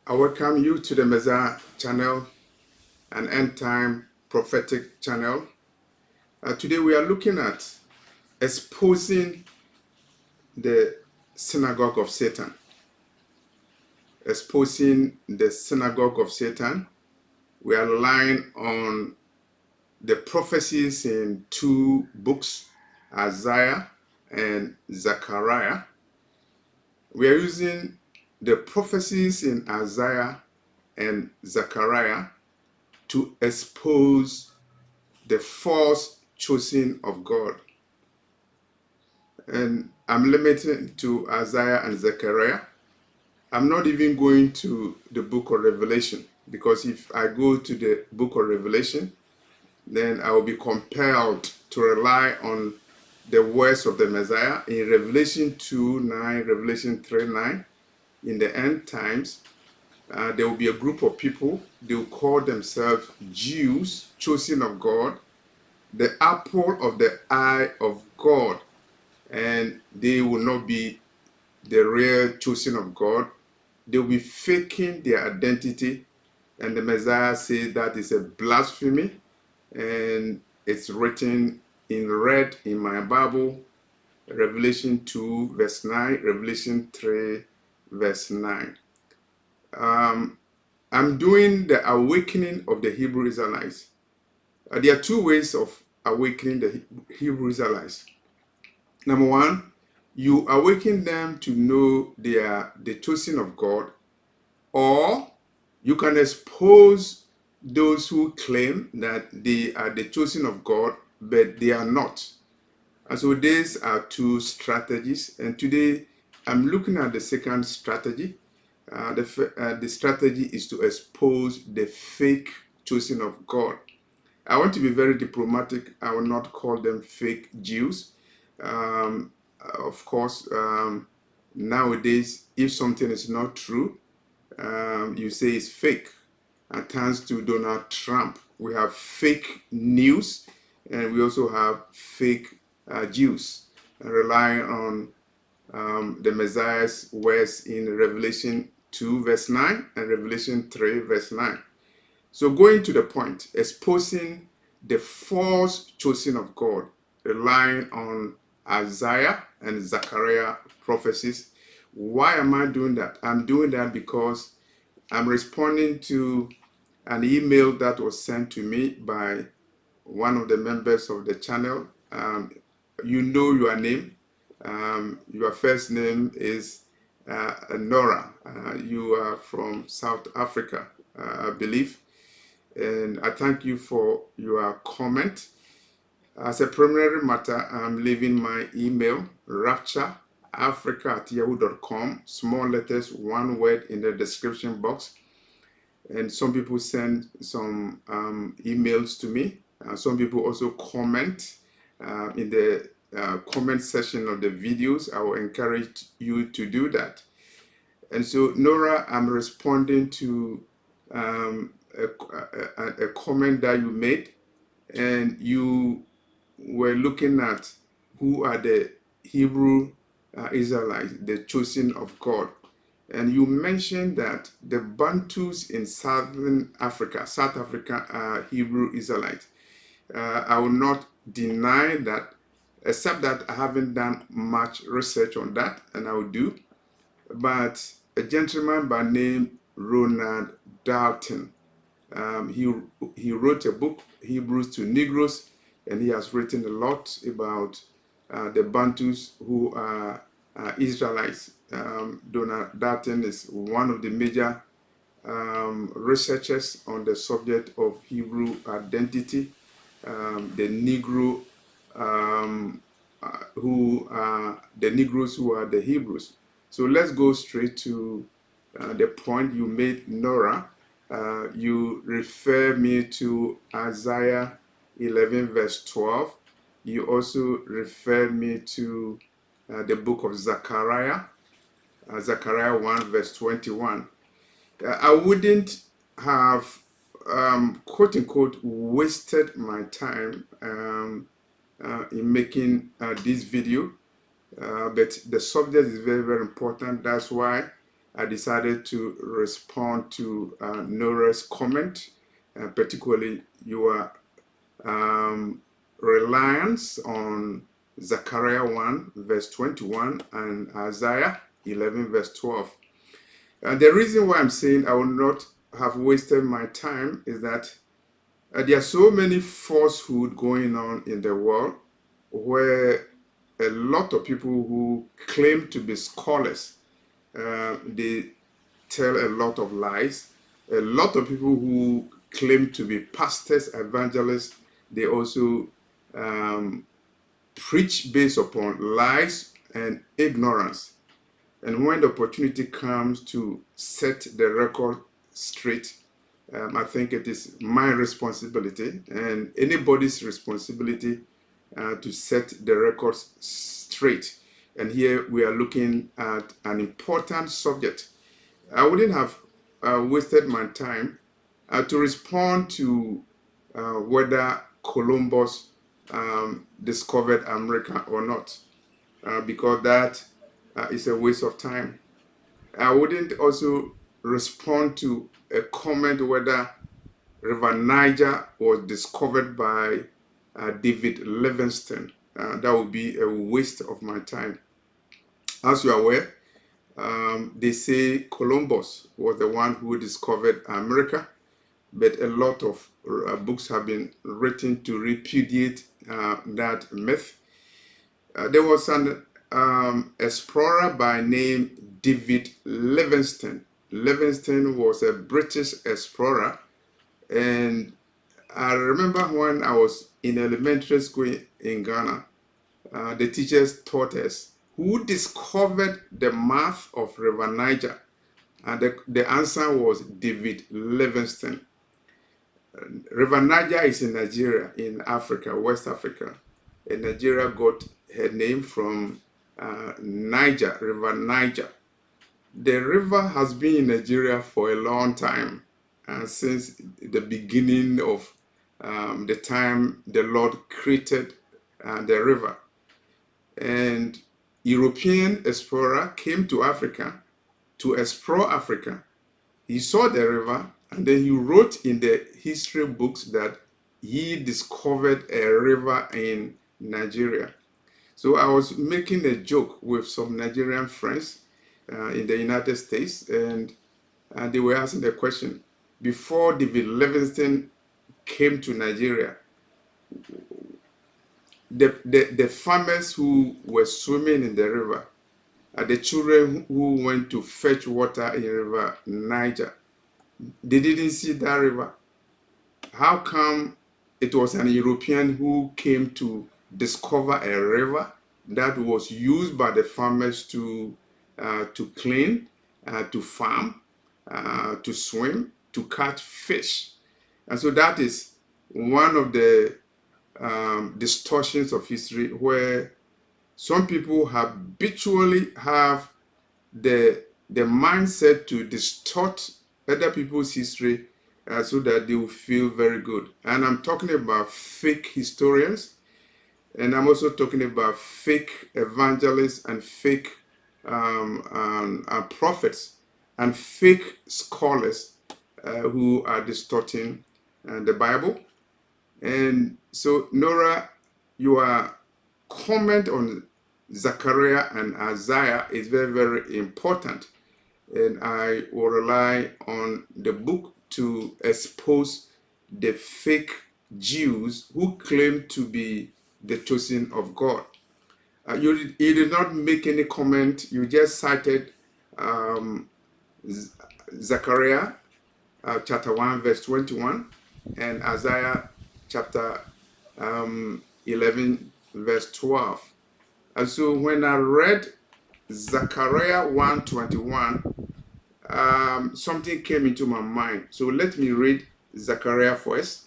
I welcome you to the Messiah channel, an end time prophetic channel. Today we are looking at exposing the synagogue of Satan. Exposing the synagogue of Satan. We are relying on the prophecies in two books, Isaiah and Zachariah. We are using the prophecies in Isaiah and Zachariah to expose the false chosen of God. And I'm limited to Isaiah and Zechariah. I'm not even going to the book of Revelation, because if I go to the book of Revelation, then I will be compelled to rely on the words of the Messiah in Revelation 2:9, Revelation 3:9. In the end times, there will be a group of people. They will call themselves Jews, chosen of God, the apple of the eye of God, and they will not be the real chosen of God. They will be faking their identity, and the Messiah says that is a blasphemy, and it's written in red in my Bible, Revelation 2 verse 9, Revelation 3 verse 9. I'm doing the awakening of the Hebrew Israelites. There are two ways of awakening the Hebrew Israelites. Number one, you awaken them to know they are the chosen of God, or you can expose those who claim that they are the chosen of God, but they are not. And so these are two strategies. And today I'm looking at the second strategy. The strategy is to expose the fake chosen of God. I want to be very diplomatic. I will not call them fake Jews. Of course, nowadays, if something is not true, you say it's fake. And thanks to Donald Trump, we have fake news, and we also have fake Jews, relying on the Messiah's words in Revelation 2 verse 9 and Revelation 3 verse 9. So going to the point, exposing the false chosen of God, relying on Isaiah and Zachariah prophecies. Why am I doing that? I'm doing that because I'm responding to an email that was sent to me by one of the members of the channel. You know your name. Your first name is Nora. You are from South Africa, I believe. And I thank you for your comment. As a preliminary matter, I'm leaving my email, raptureafrica@yahoo.com, small letters, one word in the description box. And some people send some emails to me. Some people also comment in the comment section of the videos. I will encourage you to do that. And so, Nora, I'm responding to a comment that you made, and you were looking at who are the Hebrew Israelites, the chosen of God. And you mentioned that the Bantus in South Africa are Hebrew Israelites. I will not deny that, except that I haven't done much research on that, and I will do. But a gentleman by name Ronald Dalton, he wrote a book, Hebrews to Negroes, and he has written a lot about the Bantus who are Israelites. Donald Dalton is one of the major researchers on the subject of Hebrew identity, the Negro who are the Negroes who are the Hebrews. So let's go straight to the point you made, Nora. You refer me to Isaiah 11 verse 12. You also refer me to the book of Zechariah, Zechariah 1 verse 21. I wouldn't have, quote unquote, wasted my time in making this video, but the subject is very, very important. That's why I decided to respond to Nora's comment, particularly your reliance on Zechariah 1 verse 21 and Isaiah 11 verse 12. And the reason why I'm saying I will not have wasted my time is that there are so many falsehood going on in the world where a lot of people who claim to be scholars, they tell a lot of lies. A lot of people who claim to be pastors, evangelists, they also preach based upon lies and ignorance. And when the opportunity comes to set the record straight, I think it is my responsibility and anybody's responsibility to set the records straight. And here we are looking at an important subject. I wouldn't have wasted my time to respond to whether Columbus discovered America or not, because that is a waste of time. I wouldn't also respond to a comment whether River Niger was discovered by David Livingstone. That would be a waste of my time. As you are aware, they say Columbus was the one who discovered America, but a lot of books have been written to repudiate that myth. There was an explorer by name David Livingstone. Livingstone was a British explorer, and I remember when I was in elementary school in Ghana, the teachers taught us who discovered the mouth of River Niger, and the answer was David Livingstone. River Niger is in Nigeria, in Africa, West Africa. And Nigeria got her name from Niger, River Niger. The river has been in Nigeria for a long time, since the beginning of the time the Lord created the river. And European explorer came to Africa to explore Africa. He saw the river and then he wrote in the history books that he discovered a river in Nigeria. So I was making a joke with some Nigerian friends in the United States, and they were asking the question, before David Livingstone came to Nigeria, the farmers who were swimming in the river, the children who went to fetch water in River Niger, they didn't see that river. How come it was an European who came to discover a river that was used by the farmers to clean, to farm, to swim, to catch fish? And so that is one of the distortions of history, where some people habitually have the mindset to distort other people's history so that they will feel very good. And I'm talking about fake historians, and I'm also talking about fake evangelists and fake prophets and fake scholars who are distorting the Bible. And so, Nora, your comment on Zachariah and Isaiah is very, very important. And I will rely on the book to expose the fake Jews who claim to be the chosen of God. You did not make any comment. You just cited Zechariah chapter 1 verse 21 and Isaiah chapter 11 verse 12. And so when I read Zechariah 1:21, something came into my mind. So let me read Zechariah first.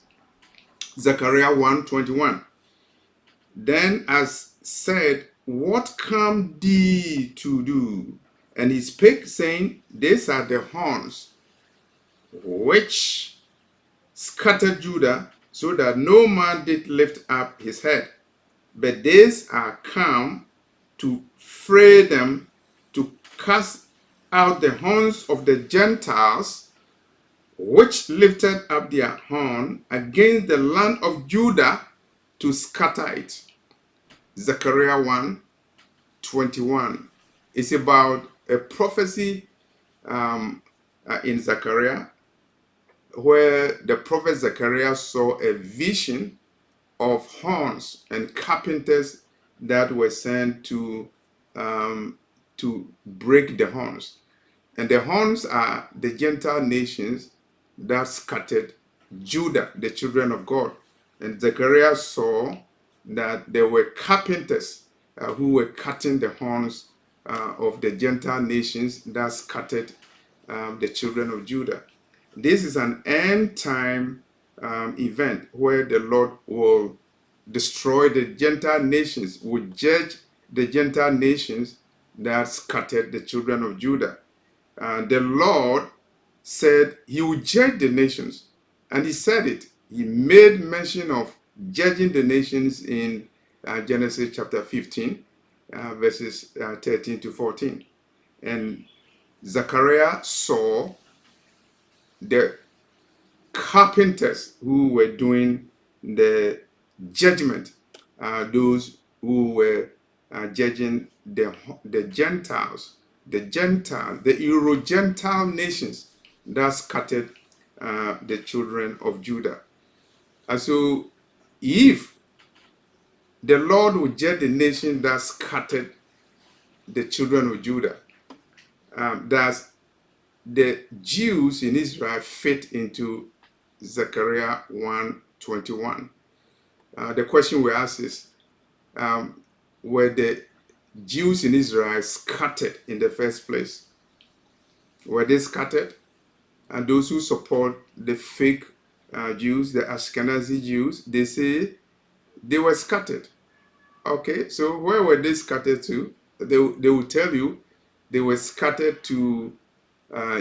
Zechariah 1:21. Then as said, what come thee to do? And he spake, saying, these are the horns which scattered Judah, so that no man did lift up his head. But these are come to fray them, to cast out the horns of the Gentiles, which lifted up their horn against the land of Judah to scatter it. Zechariah 1:21. It's about a prophecy in Zechariah, where the prophet Zechariah saw a vision of horns and carpenters that were sent to break the horns. And the horns are the Gentile nations that scattered Judah, the children of God. And Zechariah saw that there were carpenters who were cutting the horns of the Gentile nations that scattered the children of Judah. This is an end time event where the Lord will destroy the Gentile nations, will judge the Gentile nations that scattered the children of Judah. The Lord said he would judge the nations, and he said it. He made mention of judging the nations in Genesis chapter 15, verses 13 to 14. And Zechariah saw the carpenters who were doing the judgment, those who were judging the Gentiles, the Euro-Gentile nations that scattered the children of Judah. And so, if the Lord would judge the nation that scattered the children of Judah, does the Jews in Israel fit into Zechariah 1:21? The question we ask is, were the Jews in Israel scattered in the first place? Were they scattered? And those who support the fake Jews, the Ashkenazi Jews, they say they were scattered. Okay, so where were they scattered to? They will tell you they were scattered to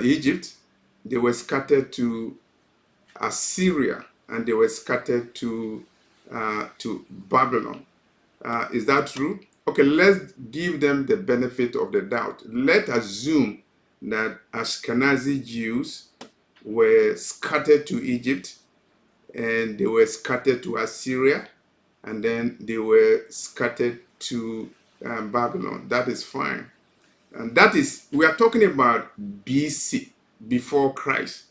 Egypt, they were scattered to Assyria, and they were scattered to Babylon. Is that true? Okay, let's give them the benefit of the doubt. Let's assume that Ashkenazi Jews were scattered to Egypt, and they were scattered to Assyria, and then they were scattered to Babylon. That is fine. And that is, we are talking about BC, before Christ.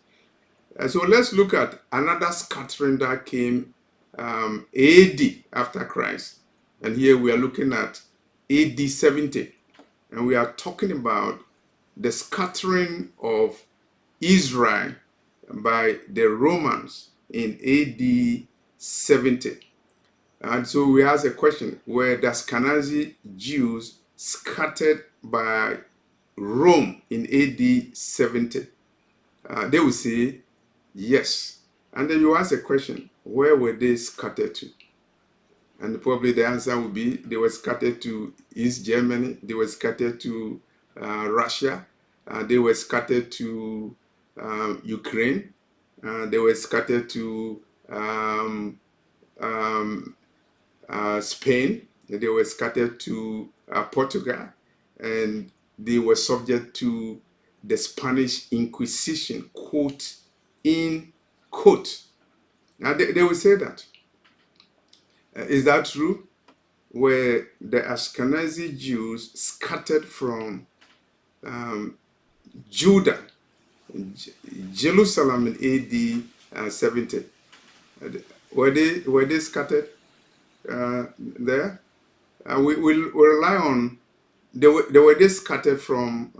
So let's look at another scattering that came AD, after Christ. And here we are looking at AD 70. And we are talking about the scattering of Israel by the Romans in AD 70. And so we ask a question, were the Ashkenazi Jews scattered by Rome in AD 70? They will say yes. And then you ask a question, where were they scattered to? And probably the answer would be they were scattered to East Germany, they were scattered to Russia, they were scattered to Ukraine, they were scattered to Spain, they were scattered to Portugal, and they were subject to the Spanish Inquisition, quote, in quote. Now they will say that. Is that true? Were the Ashkenazi Jews scattered from Judah, Jerusalem in AD 70? Were they scattered there? We rely on, they were scattered from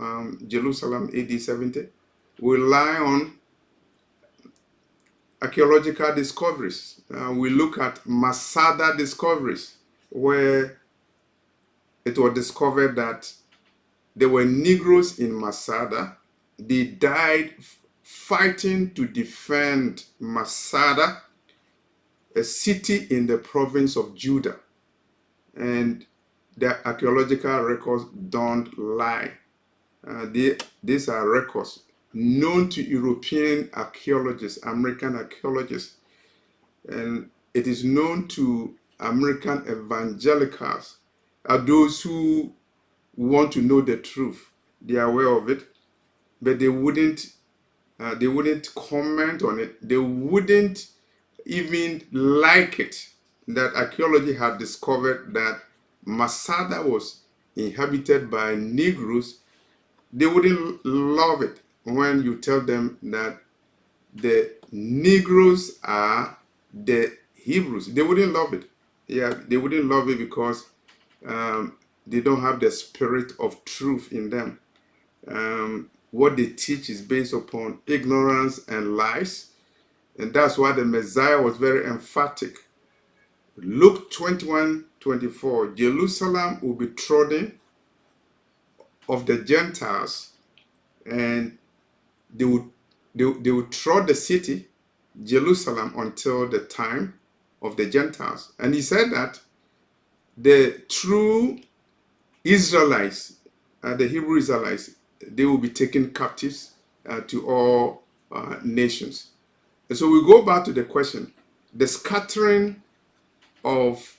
Jerusalem AD 70. We rely on archaeological discoveries. We look at Masada discoveries, where it was discovered that there were Negroes in Masada. They died fighting to defend Masada, a city in the province of Judah. And the archaeological records don't lie. These are records known to European archaeologists, American archaeologists, and it is known to American evangelicals, those who want to know the truth. They are aware of it. but they wouldn't comment on it. They wouldn't even like it that archaeology had discovered that Masada was inhabited by Negroes. They wouldn't love it when you tell them that the Negroes are the Hebrews. They wouldn't love it. Yeah, they wouldn't love it because they don't have the spirit of truth in them. What they teach is based upon ignorance and lies. And that's why the Messiah was very emphatic. Luke 21:24, Jerusalem will be trodden of the Gentiles, and they would they would trod the city, Jerusalem, until the time of the Gentiles. And he said that the true Israelites, the Hebrew Israelites, they will be taken captives to all nations. And so we go back to the question, the scattering of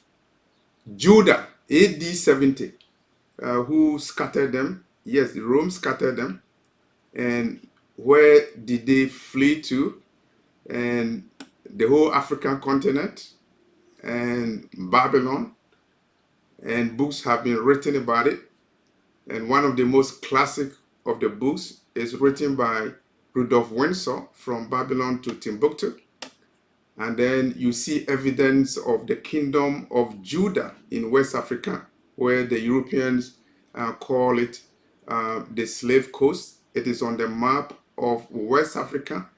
Judah, AD 70, who scattered them? Yes, Rome scattered them. And where did they flee to? And the whole African continent and Babylon. And books have been written about it. And one of the most classic of the books is written by Rudolf Windsor, From Babylon to Timbuktu. And then you see evidence of the kingdom of Judah in West Africa, where the Europeans call it the slave coast. It is on the map of West Africa,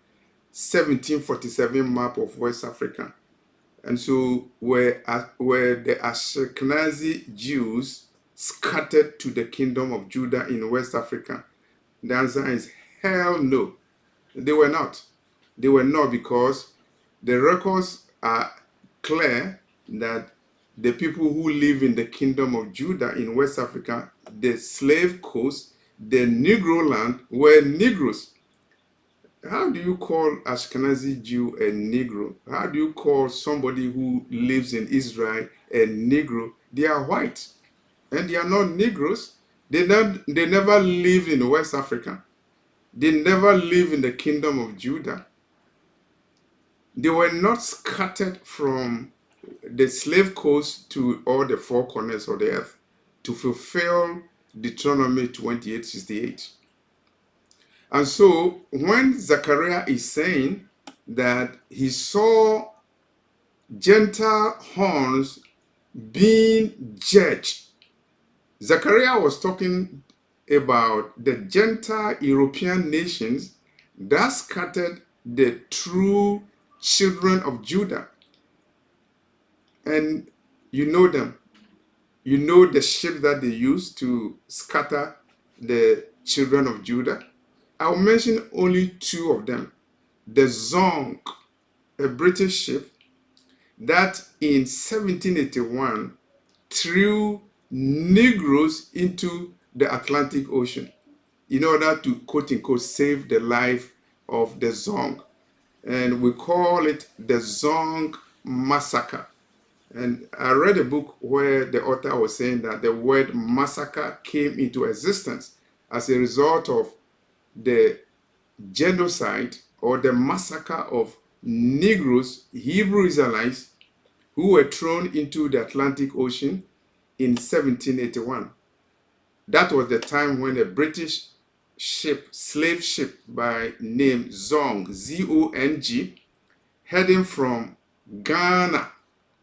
1747 map of West Africa. And so where the Ashkenazi Jews scattered to the kingdom of Judah in West Africa, the answer is hell no. They were not. They were not, because the records are clear that the people who live in the kingdom of Judah in West Africa, the slave coast, the Negro land, were Negroes. How do you call Ashkenazi Jew a Negro? How do you call somebody who lives in Israel a Negro? They are white, and they are not Negroes. They never lived in West Africa. They never lived in the kingdom of Judah. They were not scattered from the slave coast to all the four corners of the earth to fulfill Deuteronomy 28:68. And so when Zachariah is saying that he saw Gentile horns being judged, Zachariah was talking about the Gentile European nations that scattered the true children of Judah. And you know them. You know the ship that they used to scatter the children of Judah. I'll mention only two of them. The Zonk, a British ship that in 1781 threw Negroes into the Atlantic Ocean in order to, quote unquote, save the life of the Zonk. And we call it the Zonk Massacre. And I read a book where the author was saying that the word massacre came into existence as a result of the genocide or the massacre of Negroes, Hebrew Israelites, who were thrown into the Atlantic Ocean in 1781. That was the time when a British ship, slave ship by name Zong, Z-O-N-G, heading from Ghana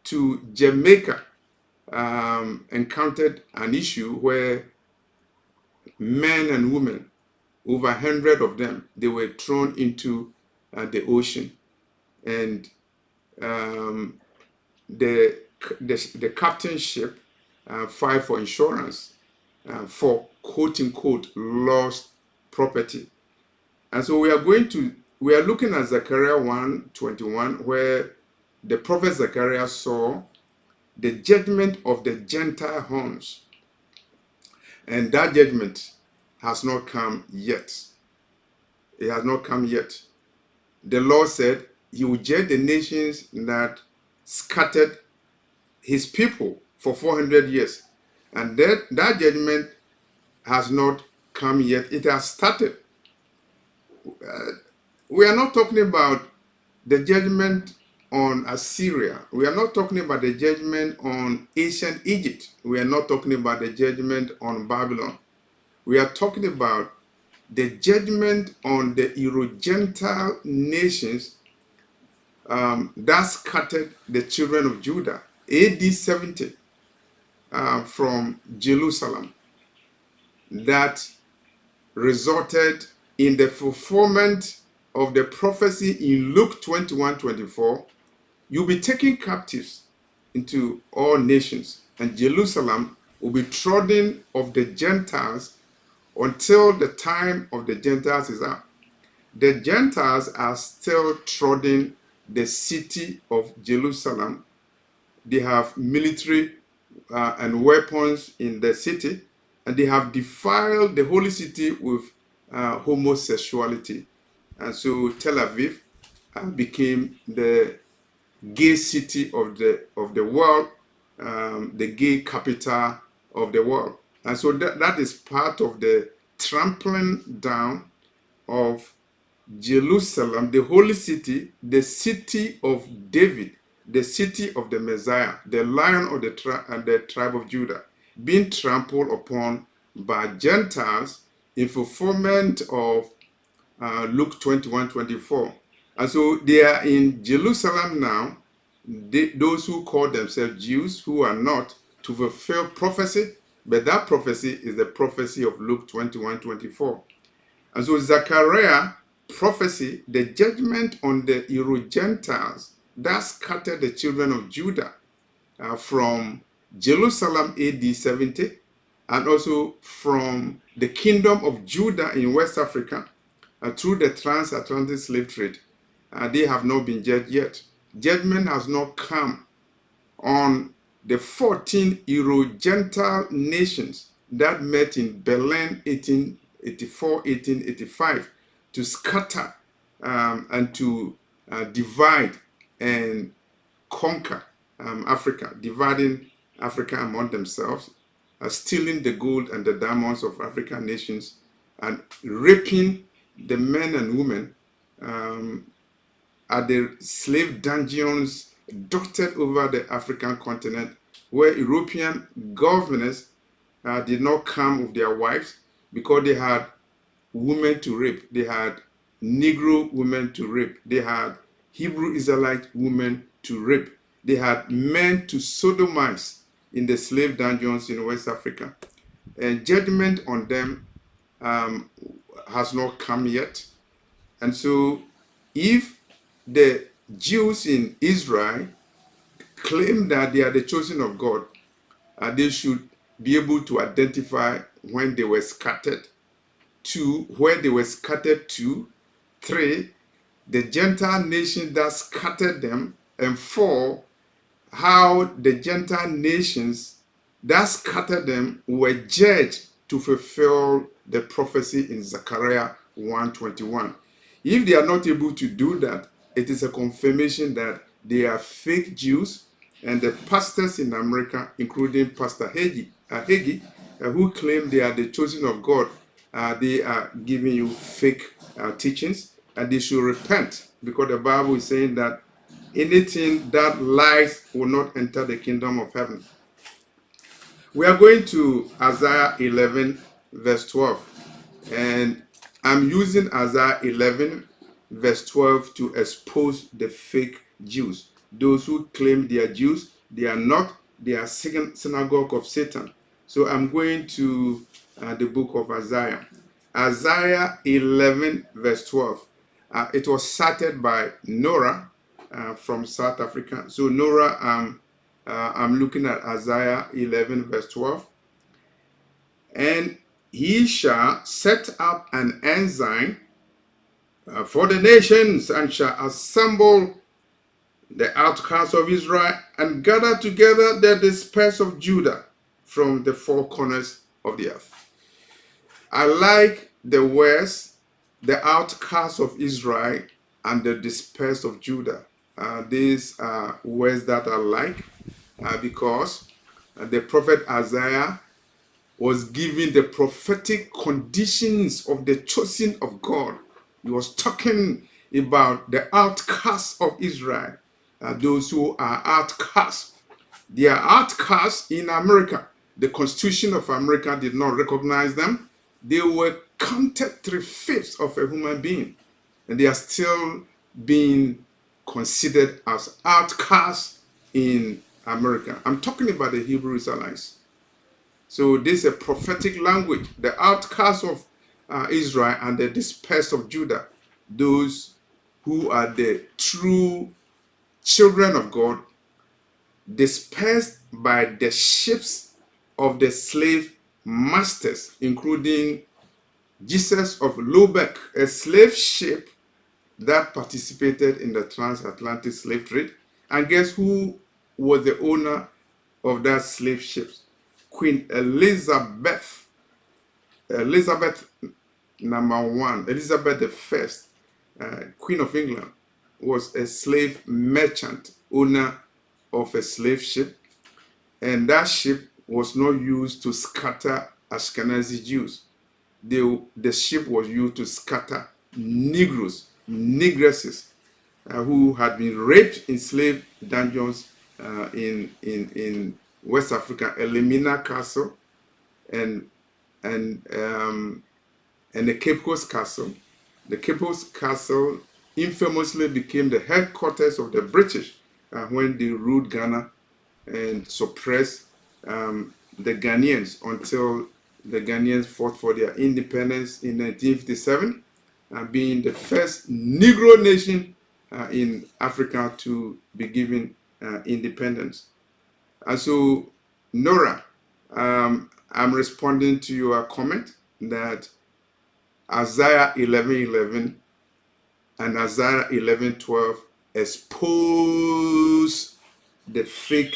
to Jamaica, encountered an issue where men and women, over 100 of them, they were thrown into the ocean. And the captain ship filed for insurance for, quote unquote, lost property. And so we are looking at Zechariah 1:21, where the prophet Zechariah saw the judgment of the Gentile horns. And that judgment has not come yet. It has not come yet. The Lord said he will judge the nations that scattered his people for 400 years. And that judgment has not come yet. It has started. we are not talking about the judgment on Assyria. We are not talking about the judgment on ancient Egypt. We are not talking about the judgment on Babylon. We are talking about the judgment on the Euro-Gentile nations that scattered the children of Judah, AD 70, from Jerusalem, that resulted in the fulfillment of the prophecy in Luke 21:24. You'll be taken captives into all nations, and Jerusalem will be trodden of the Gentiles until the time of the Gentiles is up. The Gentiles are still trodding the city of Jerusalem. They have military and weapons in the city, and they have defiled the holy city with homosexuality. And so Tel Aviv became the gay city of the world, the gay capital of the world. And so that is part of the trampling down of Jerusalem, the holy city, the city of David, the city of the Messiah, the lion of the tribe of Judah, being trampled upon by Gentiles in fulfillment of Luke 21:24. And so they are in Jerusalem now, those who call themselves Jews, who are not, to fulfill prophecy, but that prophecy is the prophecy of Luke 21:24. And so Zachariah prophecy, the judgment on the Euro-Gentiles that scattered the children of Judah from Jerusalem AD 70, and also from the kingdom of Judah in West Africa through the transatlantic slave trade. They have not been judged yet. Judgment has not come on the 14 Euro-Gentile nations that met in Berlin 1884, 1885 to scatter and to divide and conquer Africa, dividing Africa among themselves, stealing the gold and the diamonds of African nations, and raping the men and women at the slave dungeons dotted over the African continent, where European governors did not come with their wives because they had women to rape. They had Negro women to rape. They had Hebrew Israelite women to rape. They had men to sodomize in the slave dungeons in West Africa. And judgment on them has not come yet. And so if the Jews in Israel claim that they are the chosen of God, they should be able to identify when they were scattered. 2, where they were scattered to. 3, the Gentile nation that scattered them. And 4, how the Gentile nations that scattered them were judged to fulfill the prophecy in Zechariah 1:21. If they are not able to do that, it is a confirmation that they are fake Jews, and the pastors in America, including Pastor Hagee, who claim they are the chosen of God, they are giving you fake teachings, and they should repent, because the Bible is saying that anything that lies will not enter the kingdom of heaven. We are going to Isaiah 11, verse 12. And I'm using Isaiah 11, verse 12 to expose the fake Jews. Those who claim they are Jews, they are not. They are synagogue of Satan. So I'm going to the book of Isaiah. Isaiah 11, verse 12. It was cited by Nora from South Africa. So Nora, I'm looking at Isaiah 11, verse 12. And he shall set up an ensign for the nations, and shall assemble the outcasts of Israel, and gather together the dispersed of Judah from the four corners of the earth. I like the words, the outcasts of Israel and the dispersed of Judah. These are words that I like because the prophet Isaiah was giving the prophetic conditions of the chosen of God He was talking about the outcasts of Israel, those who are outcasts. They are outcasts in America. The Constitution of America did not recognize them. They were counted 3/5 of a human being, and they are still being considered as outcasts in America. I'm talking about the Hebrew Israelites. So this is a prophetic language. The outcasts of Israel and the dispersed of Judah, those who are the true children of God, dispersed by the ships of the slave masters, including Jesus of Lubeck, a slave ship that participated in the transatlantic slave trade. And guess who was the owner of that slave ship? Queen Elizabeth. Elizabeth #1, Elizabeth the First, Queen of England, was a slave merchant, owner of a slave ship, and that ship was not used to scatter Ashkenazi Jews. The ship was used to scatter Negroes, Negresses, who had been raped in slave dungeons in West Africa, Elimina Castle, and and um, and the Cape Coast Castle. The Cape Coast Castle infamously became the headquarters of the British when they ruled Ghana and suppressed the Ghanaians until the Ghanaians fought for their independence in 1957, being the first Negro nation in Africa to be given independence. And so, Nora, I'm responding to your comment that Isaiah 11:11 and Isaiah 11:12 expose the fake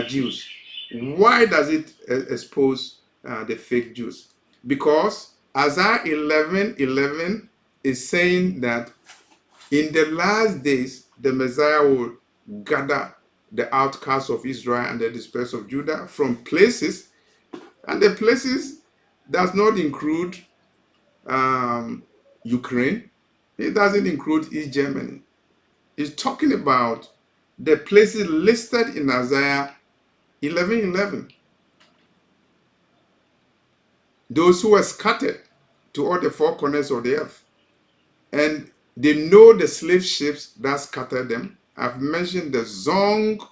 Jews. Why does it expose the fake Jews? Because Isaiah 11:11 is saying that in the last days the Messiah will gather the outcasts of Israel and the dispersed of Judah from places, and the places does not include Ukraine. It doesn't include East Germany. It's talking about the places listed in Isaiah 11:11. Those who were scattered to all the four corners of the earth. And they know the slave ships that scattered them. I've mentioned the Zong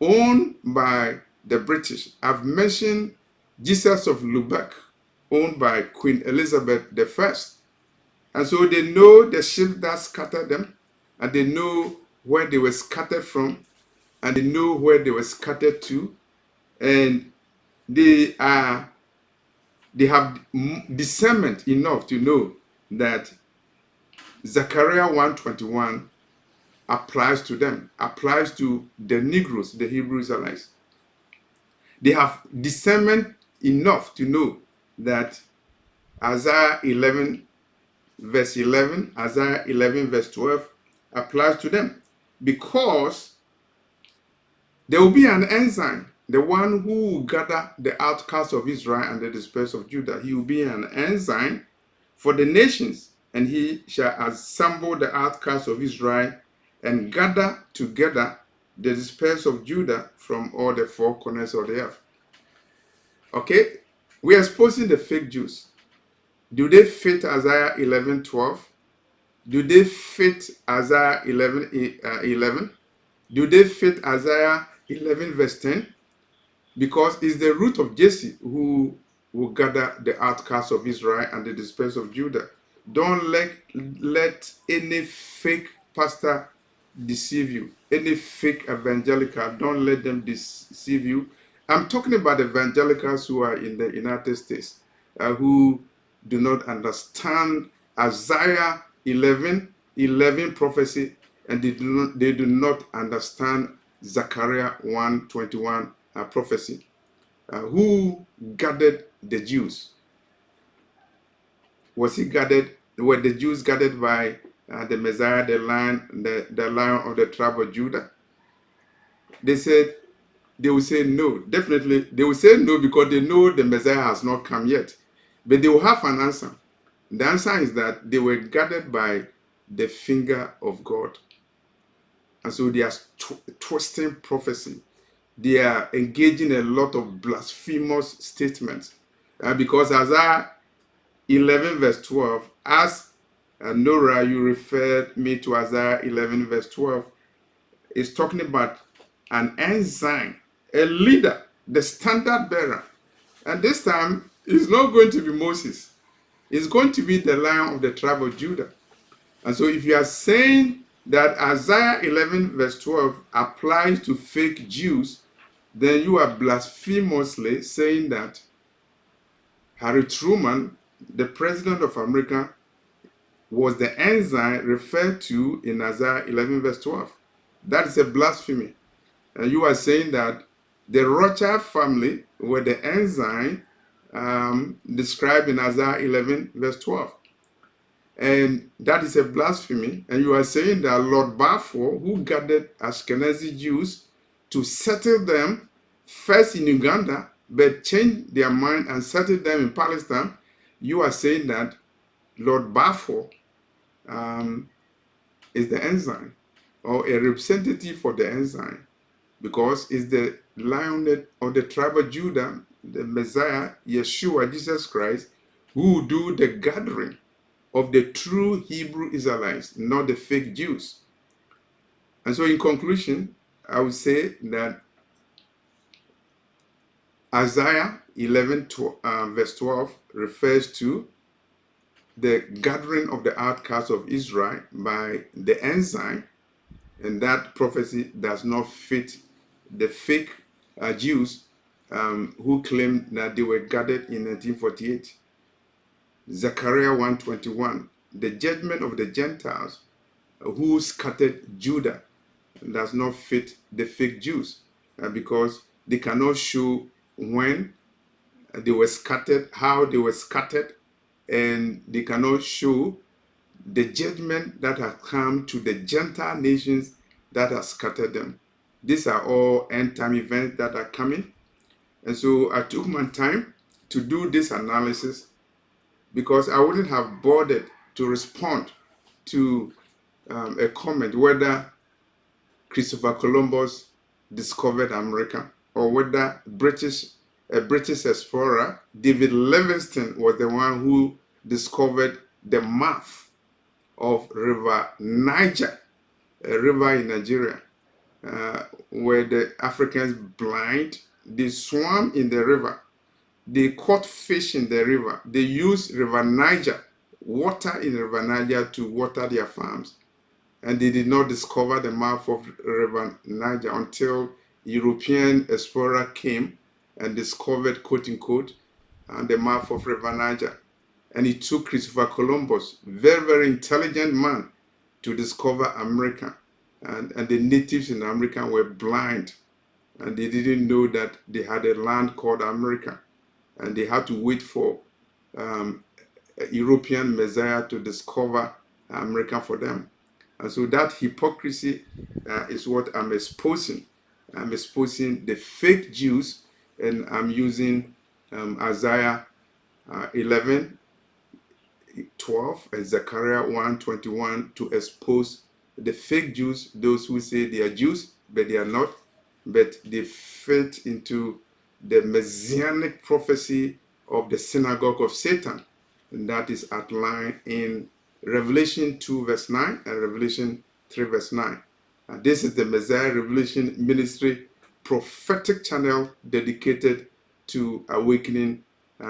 owned by the British. I've mentioned Jesus of Lubeck owned by Queen Elizabeth I. And so they know the ships that scattered them, and they know where they were scattered from, and they know where they were scattered to, and they have discernment enough to know that Zachariah 1:21 applies to them, applies to the Negroes, the Hebrew Israelites. They have discernment enough to know that Isaiah 11 verse 11, Isaiah 11 verse 12 applies to them, because there will be an ensign, the one who will gather the outcasts of Israel and the dispersed of Judah. He will be an ensign for the nations, and he shall assemble the outcasts of Israel and gather together the dispersed of Judah from all the four corners of the earth. Okay, we are exposing the fake Jews. Do they fit Isaiah 11:12? Do they fit Isaiah 11:11? Do they fit Isaiah 11 verse 10? Because it's the root of Jesse who will gather the outcasts of Israel and the dispersed of Judah. Don't let any fake pastor deceive you. Any fake evangelical, don't let them deceive you. I'm talking about evangelicals who are in the United States, who do not understand Isaiah 11:11 prophecy, and they do not understand Zechariah 1:21 prophecy. Who gathered the Jews? Was he gathered? Were the Jews gathered by the Messiah, the lion of the tribe of Judah? They will say no. Definitely, they will say no because they know the Messiah has not come yet. But they will have an answer. The answer is that they were gathered by the finger of God. And so they are twisting prophecy. They are engaging a lot of blasphemous statements. Because Isaiah 11 verse 12, as Nora, you referred me to Isaiah 11 verse 12, is talking about an ensign, a leader, the standard bearer. And this time, it's not going to be Moses. It's going to be the Lion of the tribe of Judah. And so if you are saying that Isaiah 11 verse 12 applies to fake Jews, then you are blasphemously saying that Harry Truman, the president of America, was the ensign referred to in Isaiah 11 verse 12. That is a blasphemy. And you are saying that the Rothschild family were the ensign described in Isaiah 11 verse 12. And that is a blasphemy. And you are saying that Lord Balfour, who gathered Ashkenazi Jews to settle them first in Uganda, but changed their mind and settled them in Palestine, you are saying that Lord Balfour is the ensign or a representative for the ensign, because it's the Lion of the tribe of Judah, the Messiah, Yeshua, Jesus Christ, who will do the gathering of the true Hebrew Israelites, not the fake Jews. And so in conclusion, I would say that Isaiah 11 verse 12 refers to the gathering of the outcasts of Israel by the ensign, and that prophecy does not fit the fake Jews who claimed that they were gathered in 1948. Zachariah 1:21, the judgment of the Gentiles who scattered Judah, does not fit the fake Jews because they cannot show when they were scattered, how they were scattered, and they cannot show the judgment that has come to the Gentile nations that have scattered them. These are all end time events that are coming. And so I took my time to do this analysis because I wouldn't have bothered to respond to a comment whether Christopher Columbus discovered America or whether a British explorer, David Livingstone, was the one who discovered the mouth of River Niger, a river in Nigeria, where the Africans blind, they swam in the river, they caught fish in the river, they used River Niger, water in River Niger to water their farms. And they did not discover the mouth of River Niger until European explorer came and discovered, quote unquote, the mouth of River Niger. And it took Christopher Columbus, very, very intelligent man, to discover America. And the natives in America were blind, and they didn't know that they had a land called America. And they had to wait for a European Messiah to discover America for them. And so that hypocrisy is what I'm exposing. I'm exposing the fake Jews, and I'm using Isaiah 11, 12, and Zechariah 1:21 to expose the fake Jews, those who say they are Jews, but they are not, but they fit into the messianic prophecy of the synagogue of Satan, and that is outlined in Revelation 2 verse 9 and Revelation 3 verse 9. And this is the Messiah Revelation Ministry prophetic channel dedicated to awakening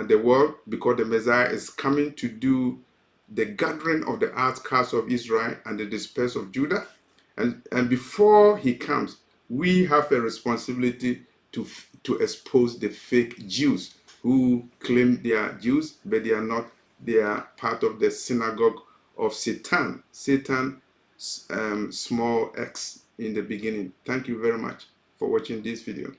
the world, because the Messiah is coming to do the gathering of the outcasts of Israel and the dispersed of Judah. And before he comes, we have a responsibility to expose the fake Jews who claim they are Jews, but they are not. They are part of the synagogue of Satan. Satan, small x in the beginning. Thank you very much for watching this video.